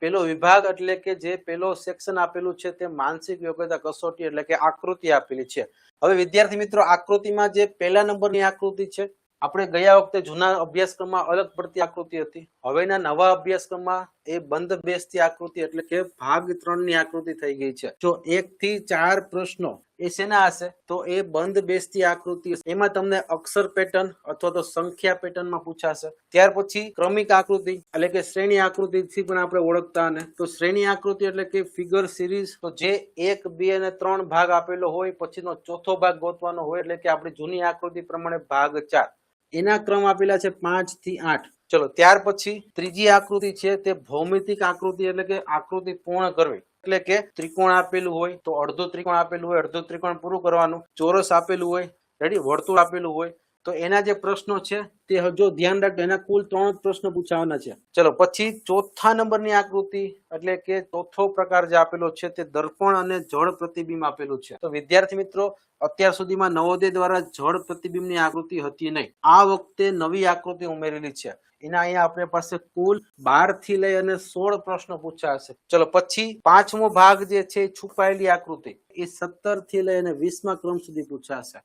પેલો વિભાગ એટલે કે જે પેલો સેક્શન આપેલું છે તે માનસિક યોગ્યતા કસોટી એટલે કે આકૃતિ આપેલી છે। હવે વિદ્યાર્થી મિત્રો આકૃતિમાં જે પહેલા નંબરની આકૃતિ છે, આપણે ગયા વખતે જૂના અભ્યાસક્રમમાં અલગ પડતી આકૃતિ હતી, હવેના નવા અભ્યાસક્રમમાં એ બંધ બેસતી આકૃતિ એટલે કે ભાગ 3 ની આકૃતિ થઈ ગઈ છે। જો 1 થી 4 પ્રશ્નો એ શેના હશે તો એ બંધ બેસતી આકૃતિ, એમાં તમને અક્ષર પેટર્ન અથવા તો સંખ્યા પેટર્નમાં પૂછાશે। ત્યાર પછી ક્રમિક આકૃતિ એટલે કે શ્રેણી આકૃતિ થી પણ આપણે ઓળખતા ને, તો શ્રેણી આકૃતિ એટલે કે ફિગર સિરીઝ, તો જે 1, 2 અને 3 ભાગ આપેલો હોય પછીનો ચોથો ભાગ ગોતવાનો હોય એટલે કે આપણી જૂની આકૃતિ પ્રમાણે ભાગ 4, એના ક્રમ આપેલા છે 5 થી 8। ચલો ત્યાર પછી ત્રીજી આકૃતિ છે તે ભૌમિતિક આકૃતિ એટલે કે આકૃતિ પૂર્ણ કરવી, એટલે કે ત્રિકોણ આપેલું હોય તો અડધું ત્રિકોણ આપેલું હોય, અડધું ત્રિકોણ પૂરું કરવાનું, ચોરસ આપેલું હોય, રેડી, વર્તુળ આપેલું હોય તો એના જે પ્રશ્નો છે તે જો ધ્યાન રાખજો, એના કુલ 3 પ્રશ્નો પૂછાવાના છે। ચલો પછી ચોથા નંબરની આકૃતિ એટલે કે ચોથો પ્રકાર જે આપેલો છે તે દર્પણ અને જળ પ્રતિબિંબ આપેલું છે। તો વિદ્યાર્થી મિત્રો અત્યાર સુધીમાં નવોદય દ્વારા જળ પ્રતિબિંબની આકૃતિ હતી નહીં, આ વખતે નવી આકૃતિ ઉમેરેલી છે। એના અહીંયા આપણી પાસે કુલ 12 થી લઈ અને 16 પ્રશ્નો પૂછાશે। ચલો પછી પાંચમો ભાગ જે છે છુપાયેલી આકૃતિ, એ 17 થી લઈ અને 20મા ક્રમ સુધી પૂછાશે।